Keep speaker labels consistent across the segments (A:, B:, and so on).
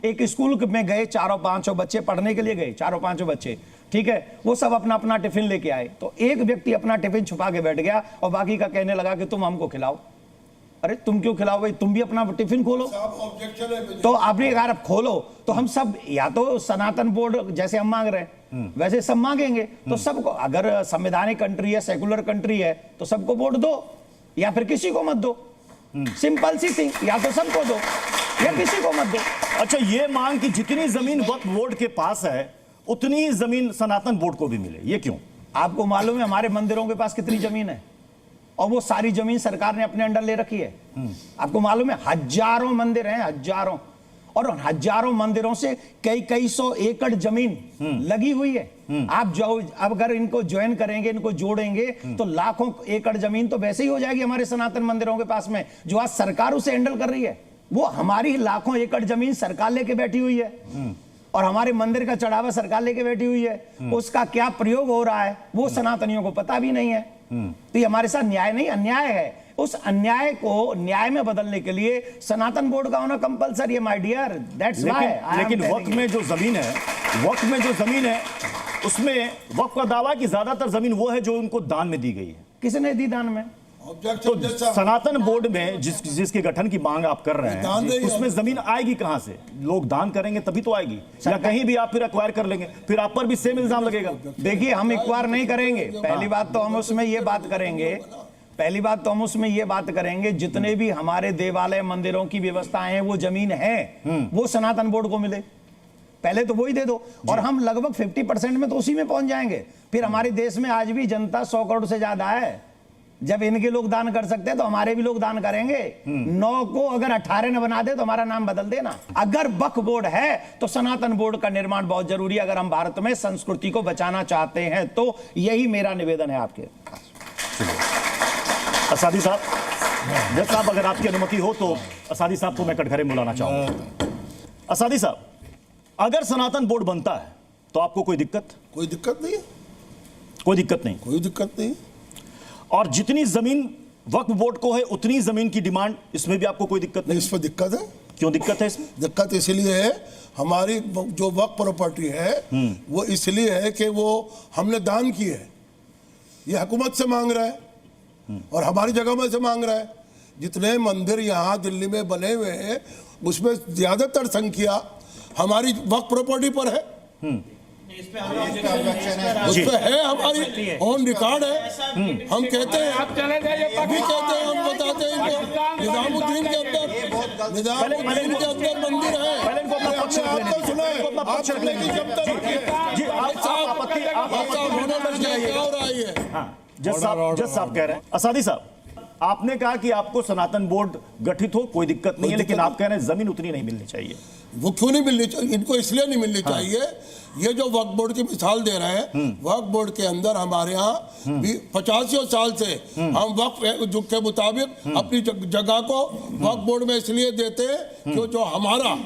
A: एक स्कूल में गए, चारों पांचों बच्चे पढ़ने के लिए गए, चारों पांचों बच्चे, ठीक है, वो सब अपना अपना टिफिन लेके आए, तो एक व्यक्ति अपना टिफिन छुपा के बैठ गया और बाकी का कहने लगा कि तुम हमको खिलाओ। अरे तुम क्यों खिलाओ भाई, तुम भी अपना टिफिन खोलो। तो आपने अगर आप खोलो तो हम सब, या तो सनातन बोर्ड जैसे हम मांग रहे हैं वैसे सब मांगेंगे, तो सबको, अगर संवैधानिक कंट्री है, सेकुलर कंट्री है, तो सबको वोट दो या फिर किसी को मत दो। सिंपल सी थिंग, या तो सबको दो या किसी को मत दो।
B: अच्छा, ये मांग कि जितनी जमीन वक्फ बोर्ड के पास है उतनी ही जमीन सनातन बोर्ड को भी मिले, ये क्यों?
A: आपको मालूम है हमारे मंदिरों के पास कितनी जमीन है, और वो सारी जमीन सरकार ने अपने अंडर ले रखी है। आपको मालूम है हजारों मंदिर हैं, हजारों, और हजारों मंदिरों से कई कई सौ एकड़ जमीन लगी हुई है। आप जो अब अगर इनको ज्वाइन करेंगे, इनको जोड़ेंगे, तो लाखों एकड़ जमीन तो वैसे ही हो जाएगी हमारे सनातन मंदिरों के पास में, जो आज सरकार उसे हैंडल कर रही है। वो हमारी लाखों एकड़ जमीन सरकार लेके बैठी हुई है, और हमारे मंदिर का चढ़ावा सरकार लेके बैठी हुई है। उसका क्या प्रयोग हो रहा है वो सनातनियों को पता भी नहीं है। तो ये हमारे साथ न्याय नहीं, अन्याय है। उस अन्याय को न्याय में बदलने के लिए सनातन बोर्ड का होना कंपलसरी है, माय डियर, दैट्स व्हाई।
B: लेकिन वक्फ में जो जमीन है, वक्फ में जो जमीन है, उसमें वक्फ का दावा कि ज्यादातर जमीन वो है जो उनको दान में दी गई है।
A: किसने दी दान में?
B: तो सनातन बोर्ड में जिसके गठन की मांग आप कर रहे हैं, उसमें जमीन आएगी कहां से? लोग दान करेंगे तभी तो आएगी, या कहीं भी आप फिर एक्वायर कर लेंगे, फिर आप पर भी सेम इल्जाम लगेगा।
A: देखिए, हम एक्वायर नहीं करेंगे, पहली बात तो हम उसमें ये बात करेंगे, पहली बात तो हम उसमें ये बात करेंगे, जितने भी हमारे देवालय मंदिरों की व्यवस्थाएं हैं, वो जमीन है, वो सनातन बोर्ड को मिले, पहले तो वही दे दो, और हम लगभग 50% में तो उसी में पहुंच जाएंगे। फिर हमारे देश में आज भी जनता 100 करोड़ से ज्यादा है। जब इनके लोग दान कर सकते हैं तो हमारे भी लोग दान करेंगे। 9 को अगर 18 न बना दे तो हमारा नाम बदल देना। अगर वक्फ बोर्ड है तो सनातन बोर्ड का निर्माण बहुत जरूरी है, अगर हम भारत में संस्कृति को बचाना चाहते हैं तो। यही मेरा निवेदन है आपके।
B: असादी साहब, जज साहब, अगर आपकी अनुमति हो तो असादी साहब को मैं कटघरे बुलाना चाहूंगा। असादी साहब, अगर सनातन बोर्ड बनता है तो आपको कोई दिक्कत?
C: कोई दिक्कत नहीं है,
B: कोई दिक्कत नहीं,
C: कोई दिक्कत नहीं।
B: और जितनी जमीन वक्फ बोर्ड को है उतनी जमीन की डिमांड, इसमें भी आपको कोई दिक्कत नहीं?
C: इस पर दिक्कत है।
B: क्यों दिक्कत है इसमें?
C: दिक्कत इसलिए है, हमारी जो वक्फ प्रॉपर्टी है वो इसलिए है कि वो हमने दान की है, ये हुकूमत से मांग रहा है और हमारी जगह में से मांग रहा है। जितने मंदिर यहाँ दिल्ली में बने हुए हैं उसमें ज्यादातर संख्या हमारी वक्फ प्रॉपर्टी पर है, उस पे है, हमारी ऑन रिकॉर्ड है। हम कहते हैं, अभी कहते हैं, हम बताते हैं इनको, निजामुद्दीन के अंदर, निजामुद्दीन के अंदर मंदिर है। आपको सुना है, आपने की जब तक
B: जज साहब कह रहे हैं, असादी साहब, आपने कहा कि आपको सनातन बोर्ड गठित हो कोई दिक्कत नहीं है, लेकिन आप कह रहे हैं जमीन उतनी नहीं मिलनी चाहिए।
C: वो क्यों नहीं मिलनी चाहिए? इनको इसलिए नहीं मिलनी चाहिए, ये जो वक्फ बोर्ड की मिसाल दे रहे हैं, वक्फ बोर्ड के अंदर हमारे यहाँ 50 साल से हम वक्फ के मुताबिक अपनी जगह को वक्फ बोर्ड में इसलिए देते हैं कि जो हमारा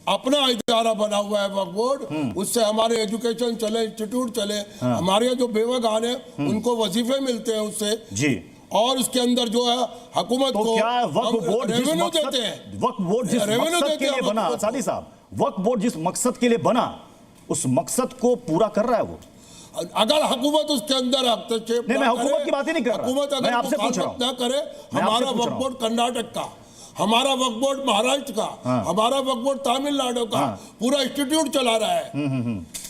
C: अपना इदारा बना हुआ है वक्फ बोर्ड, उससे हमारे एजुकेशन चले, इंस्टीट्यूट चले, हमारे जो बेवगान है उनको वजीफे मिलते हैं उससे जी। और उसके अंदर जो है हुकूमत
B: तो
C: को
B: क्या वक्फ बोर्ड
C: रेवेन्यू देते हैं,
B: वक्फ बोर्ड जिस मकसद के लिए बना, सादी साहब, वक्फ बोर्ड जिस मकसद के लिए बना उस मकसद को पूरा कर रहा है वो?
C: अगर हुकूमत उसके अंदर हस्तक्षेप,
B: मैं हुकूमत की बात ही नहीं कर रहा,
C: हुकूमत अगर
B: आपसे पूछ रहा हूं
C: ना करे, हमारा वक्फ बोर्ड कर्नाटक का, हमारा वक्फ बोर्ड महाराष्ट्र का, हमारा वक्फ बोर्ड तमिलनाडु का पूरा इंस्टीट्यूट चला रहा है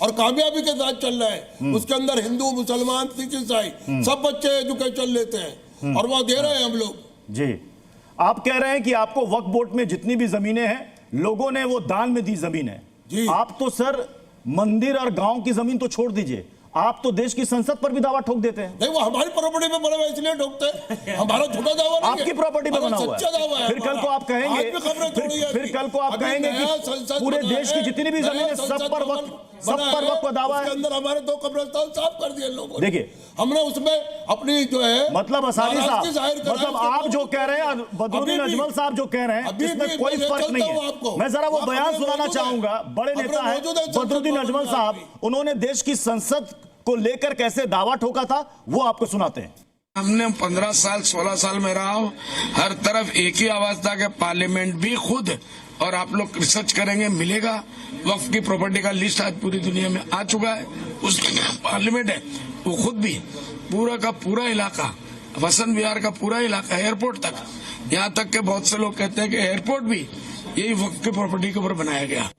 C: और कामयाबी के साथ चल रहा है। उसके अंदर हिंदू, मुसलमान, सिख, ईसाई सब बच्चे एजुकेशन लेते हैं और वो दे रहे हैं हम लोग
B: जी। आप कह रहे हैं कि आपको वक्फ बोर्ड में जितनी भी जमीनें हैं लोगों ने वो दान में दी जमीन है जी। आप तो सर मंदिर और गांव की जमीन तो छोड़ दीजिए, आप तो देश की संसद पर भी दावा ठोक देते हैं।
C: नहीं, वो हमारी प्रॉपर्टी पे बना हुआ इसलिए ठोकते हैं, हमारा झूठा दावा नहीं है,
B: आपकी प्रॉपर्टी पे बना हुआ है। फिर कल को आप कहेंगे, फिर कल को आप कहेंगे कि पूरे देश की जितनी भी जमीन है सब पर वक्त का दावा है।
C: अंदर हमारे 2 कब्रिस्तान साफ कर दिए लोगों ने।
B: देखिए,
C: हमने उसमें अपनी जो है
B: मतलब असादी साहब, मतलब आप जो कह रहे हैं, बदरुद्दीन अजमल साहब जो कह रहे हैं, इसमें कोई फर्क नहीं है। मैं जरा वो बयान सुनाना चाहूंगा, बड़े नेता है बदरुद्दीन अजमल साहब, उन्होंने देश की संसद को लेकर कैसे दावा ठोका था वो आपको सुनाते हैं।
D: हमने 15 साल 16 साल में रहा हूं, हर तरफ एक ही आवाज था कि पार्लियामेंट भी खुद और आप लोग रिसर्च करेंगे, मिलेगा। वक्फ की प्रॉपर्टी का लिस्ट आज पूरी दुनिया में आ चुका है। उसमें पार्लियामेंट है, वो खुद भी पूरा का पूरा इलाका, वसंत विहार का पूरा इलाका, एयरपोर्ट तक, यहाँ तक के बहुत से लोग कहते हैं कि एयरपोर्ट भी यही वक्फ की प्रॉपर्टी के ऊपर बनाया गया।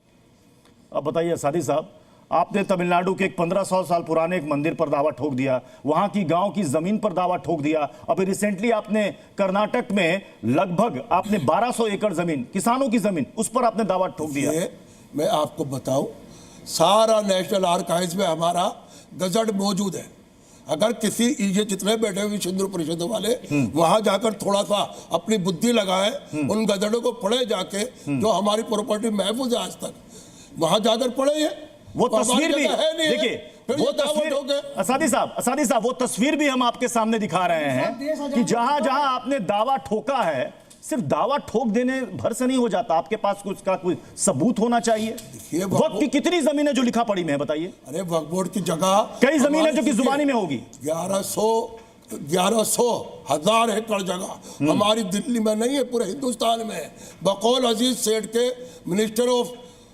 B: अब बताइए सादी साहब, आपने तमिलनाडु के एक 1500 साल पुराने एक मंदिर पर दावा ठोक दिया, वहां की गांव की जमीन पर दावा ठोक दिया। अभी रिसेंटली आपने कर्नाटक में लगभग आपने 1200 एकड़ जमीन, किसानों की जमीन, उस पर आपने दावा ठोक दिया।
C: मैं आपको बताऊं, सारा नेशनल आर्काइव्स में हमारा गजट मौजूद है। अगर किसी ये जितने बैठे हुए हिंदू परिषद वाले वहां जाकर थोड़ा सा अपनी बुद्धि लगाए, उन गजटों को पढ़े जाके, जो हमारी प्रॉपर्टी महफूज है आज तक, वहां जाकर पढ़े।
B: वो तस्वीर भी देखिए, वो तस्वीर असादी साहब वो तस्वीर भी हम आपके सामने दिखा रहे हैं कि जहां जहां आपने दावा ठोका है, सिर्फ दावा ठोक देने भर से नहीं हो जाता, आपके पास कुछ का कोई सबूत होना चाहिए। वक्त की कितनी जमीन है जो लिखा पड़ी में है, बताइए।
C: अरे वक्फ बोर्ड की जगह
B: कई जमीन है जो कि जुबानी में होगी।
C: 1100 एकड़ जगह हमारी दिल्ली में नहीं है, पूरे हिंदुस्तान में है। बकौल अजीज सेठ के मिनिस्टर ऑफ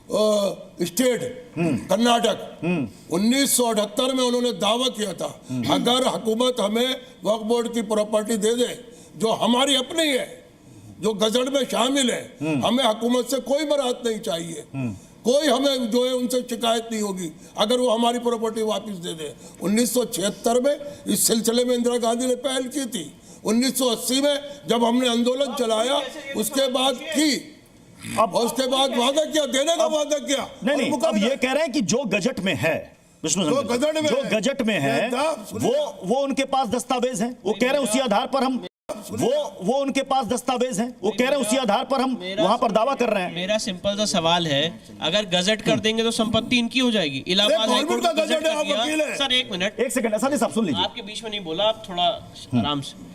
C: स्टेट कर्नाटक 1978 में उन्होंने दावा किया था, अगर हुकूमत हमें वक्फ बोर्ड की प्रॉपर्टी दे दे जो हमारी अपनी है, जो गजट में शामिल है, हमें हुकूमत से कोई बरात नहीं चाहिए, कोई हमें जो है उनसे शिकायत नहीं होगी अगर वो हमारी प्रॉपर्टी वापस दे दे। 1976 में इस सिलसिले में इंदिरा गांधी ने पहल की थी। 1980 में जब हमने आंदोलन चलाया, उसके बाद की, अब उसके बाद वादा किया, देने का वादा किया।
B: नहीं, अब ये कह रहे हैं कि जो गजट में है, जो गजट में है वो उनके पास दस्तावेज हैं, वो कह रहे हैं उसी आधार पर हम वो उनके पास दस्तावेज हैं, वो कह रहे हैं उसी आधार पर हम वहां पर दावा कर रहे हैं।
E: मेरा सिंपल सा सवाल है, अगर गजट कर देंगे तो संपत्ति इनकी हो जाएगी। इलाहाबाद हाईकोर्ट का गजट कर दिया। सर एक मिनट,
B: एक सेकंड, असादी साहब सुन लीजिए,
E: आपके बीच में नहीं बोला, आप थोड़ा आराम से।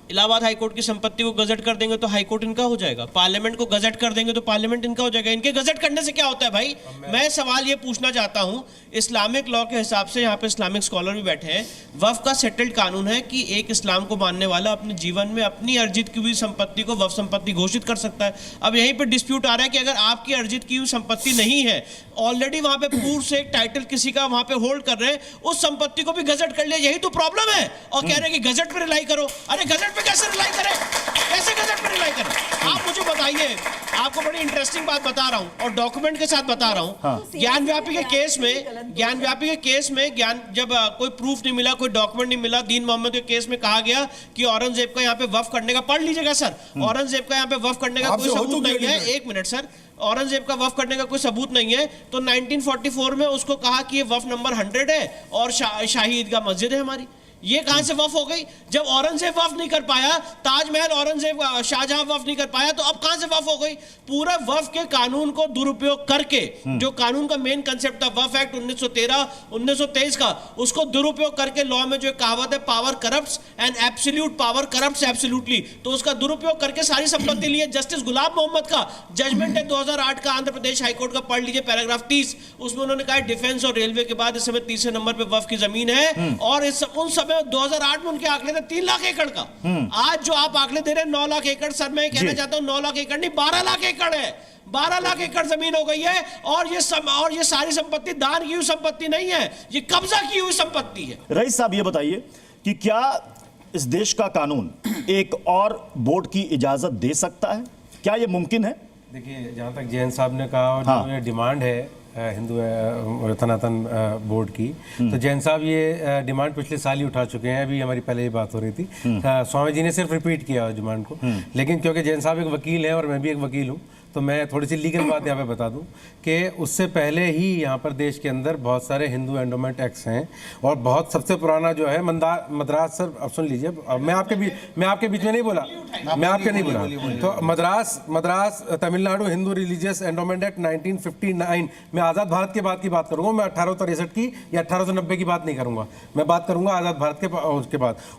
E: इलाहाबाद हाईकोर्ट की संपत्ति को गजट कर देंगे तो हाईकोर्ट इनका हो जाएगा, पार्लियामेंट को गजट कर देंगे तो पार्लियामेंट इनका हो जाएगा। इनके गजट करने से क्या होता है भाई? मैं सवाल ये पूछना चाहता हूं, इस्लामिक लॉ के हिसाब से, यहाँ पे इस्लामिक स्कॉलर भी बैठे हैं, वक्फ का सेटल्ड कानून है कि एक इस्लाम को मानने वाला अपने जीवन में अपनी अर्जित की हुई संपत्ति को वक्फ संपत्ति घोषित कर सकता है। अब यहीं पे डिस्प्यूट आ रहा है कि अगर आपकी अर्जित की हुई संपत्ति नहीं है, ऑलरेडी वहां पे पूर्व से एक टाइटल किसी का वहां पे होल्ड कर रहे हैं, उस संपत्ति को भी गजट कर लिया, यही तो प्रॉब्लम है। और कह रहे हैं कि गजट पे रिलाई करो। अरे गजट पे कैसे रिलाई करें? कैसे गजट पे रिलाई करें? आप मुझे बताइए, आपको बड़ी इंटरेस्टिंग बात बता रहा हूं और डॉक्यूमेंट के साथ बता रहा हूं। ज्ञानव्यापी के केस में जब कोई प्रूफ नहीं मिला, कोई डॉक्यूमेंट नहीं मिला, दीन मोहम्मद के केस में कहा गया कि औरंगजेब का यहाँ पे वक्फ करने का, पढ़ लीजिएगा सर, औरंगजेब का यहाँ पे वक्फ करने का कोई सबूत नहीं है। एक मिनट सर, औरंगजेब का वक्फ करने का कोई सबूत नहीं है, तो 1944 में उसको कहा कि ये वक्फ नंबर 100 है और शाही ईदगाह मस्जिद है हमारी। ये कहां से वफ हो गई? जब औरंगजेब वफ नहीं कर पाया, ताजमहल औरंगजेब शाहजहां वफ नहीं कर पाया, तो अब कहां से वफ हो गई? पूरा वफ के कानून को दुरुपयोग करके, जो कानून का मेन कंसेप्ट था वफ एक्ट 1923 का, उसको दुरुपयोग करके लॉ में जो कहावत है, power corrupts and absolute power corrupts absolutely, तो उसका दुरुपयोग करके सारी संपत्ति ली है। जस्टिस गुलाब मोहम्मद का जजमेंट है 2008 का, आंध्र प्रदेश हाईकोर्ट का, पढ़ लीजिए पैराग्राफ 30, उसमें उन्होंने कहा डिफेंस और रेलवे के बाद इस समय तीसरे नंबर पे वफ की जमीन है। और उन समय 2008 में उनके आंकड़े थे 3 लाख एकड़ का। आज जो आप आंकड़े दे रहे हैं 9 लाख एकड़, सर मैं कहना चाहता हूं 9 लाख एकड़ नहीं, 12 लाख एकड़ है। 12 लाख एकड़ जमीन हो गई है और ये सारी संपत्ति दान की हुई संपत्ति नहीं है, ये कब्जा की हुई संपत्ति है।
B: रईस साहब ये बताइए कि क्या इस देश का कानून एक और बोर्ड की इजाजत दे सकता है? क्या ये मुमकिन है?
F: देखिए, जहाँ तक जैन साहब ने कहा और जो ये डिमांड है हिंदू सनातन बोर्ड की, तो जैन साहब ये डिमांड पिछले साल ही उठा चुके हैं। अभी हमारी पहले ही बात हो रही थी, स्वामी जी ने सिर्फ रिपीट किया डिमांड को। लेकिन क्योंकि जैन साहब एक वकील हैं और मैं भी एक वकील हूँ, तो मैं थोड़ी सी लीगल बात यहाँ पे बता दूं कि उससे पहले ही यहाँ पर देश के अंदर बहुत सारे हिंदू एंडोमेंट एक्ट्स हैं और बहुत सबसे पुराना जो है मद्रास, सर अब सुन लीजिए, मैं आपके बीच में नहीं बोला, मैं आपके नहीं बोला, तो Madras Tamil Nadu Hindu religious endowment act 1959, मैं आज़ाद भारत के बाद की बात करूँगा, मैं 1863 की या 1890 की बात नहीं करूँगा, मैं बात करूँगा आज़ाद भारत के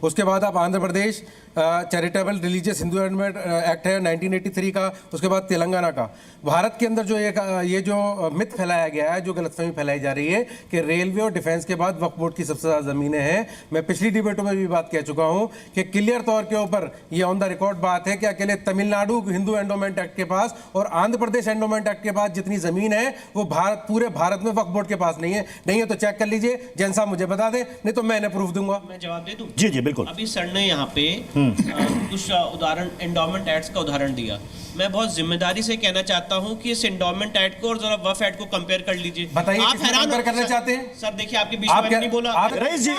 F: उसके बाद आप Andhra Pradesh charitable religious Hindu endowment act है 1983 का, उसके बाद तेलंगाना तेलंगाना का। भारत के अंदर जो ये जो मिथ फैलाया गया है, जो गलतफहमी फैलाई जा रही है कि रेलवे और डिफेंस के बाद वक्फ बोर्ड की सबसे ज्यादा जमीनें हैं, मैं पिछली डिबेटों में भी बात कह चुका हूं कि क्लियर तौर के ऊपर ये ऑन द रिकॉर्ड बात है कि अकेले तमिलनाडु हिंदू एंडोमेंट एक्ट के पास और आंध्र प्रदेश एंडोमेंट एक्ट के पास जितनी जमीन है वो पूरे भारत में वक्फ बोर्ड के पास नहीं है तो चेक कर लीजिए। जैन साहब मुझे बता दें, नहीं तो मैं इन्हें प्रूफ दूंगा।
E: मैं जवाब दे दूं?
B: जी जी बिल्कुल।
E: अभी सर ने यहाँ पे कुछ उदाहरण एंडोमेंट एक्ट्स का उदाहरण दिया। मैं बहुत जिम्मेदारी से कहना चाहता हूँ कि इस एंडोमेंट एक्ट को और जरा वक्फ एक्ट को कंपेयर कर लीजिए।
F: बताइए
E: आप
F: किसको
E: हैरान
F: compare करना चाहते हैं?
E: सर देखिए आपके बीच में नहीं बोला।
B: रईस जी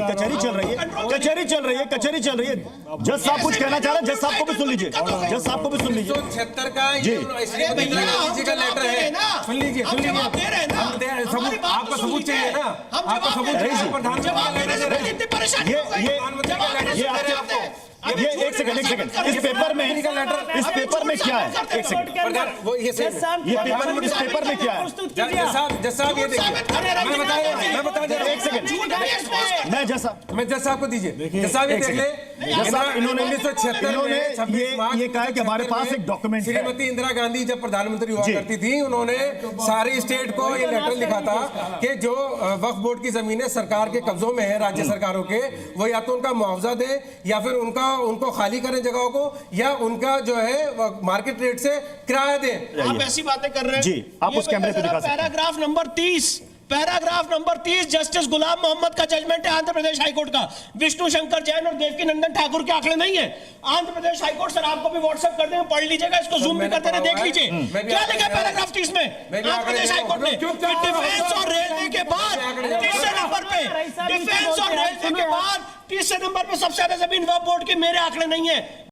B: कचहरी चल रही है, कचहरी चल रही है। जज साहब कुछ कहना चाह रहे हैं, जज साहब को भी सुन लीजिए, जज साहब को भी सुन लीजिए।
F: 1976 का
B: जी।
F: ये का लेटर है, सुन लीजिए सबूत, आपको सबूत चाहिए ना, आपको सबूत चाहिए।
B: ये एक सेकंड इस पेपर में क्या है? एक सेकंड, ये पेपर इस पेपर में क्या है?
F: जज साहब ये देखिए, मैं बता दे रहा हूं,
B: एक सेकंड, मैं
F: जज साहब को दीजिए। जज साहब ये देख ले,
B: इन्होंने
F: 1976 में 26 मार्च
B: ये कहा है कि हमारे पास एक डॉक्यूमेंट है।
F: श्रीमती इंदिरा गांधी जब प्रधानमंत्री हुआ करती थी, उन्होंने सारी स्टेट को ये लेटर लिखा था कि जो वक्फ बोर्ड की जमीनें सरकार के कब्जों में है, राज्य सरकारों के, वो या तो उनका मुआवजा दे या फिर उनको खाली करें जगहों को, या उनका जो है मार्केट रेट से किराया दें।
E: आप ऐसी बातें कर रहे हैं
B: जी, आप उस कैमरे पे दिखा सकते हैं।
E: पैराग्राफ नंबर 30 जस्टिस गुलाम मोहम्मद का जजमेंट है आंध्र प्रदेश हाईकोर्ट का। विष्णु शंकर जैन और देवकी नंदन ठाकुर के आंकड़े नहीं है। आंध्र प्रदेश हाईकोर्ट, सर आपको भी व्हाट्सएप कर देंगे, पढ़ लीजिएगा, इसको जूम भी करते रहे, देख लीजिए क्या लिखा है पैराग्राफ 30 में। आंध्र प्रदेश हाईकोर्ट ने डिफेंस और रेलवे के बाद तीसरे नंबर पे, डिफेंस और रेलवे के बाद तीसरे नंबर पे सबसे ज्यादा जमीन वक्फ बोर्ड की मेरे आंकड़े नहीं है।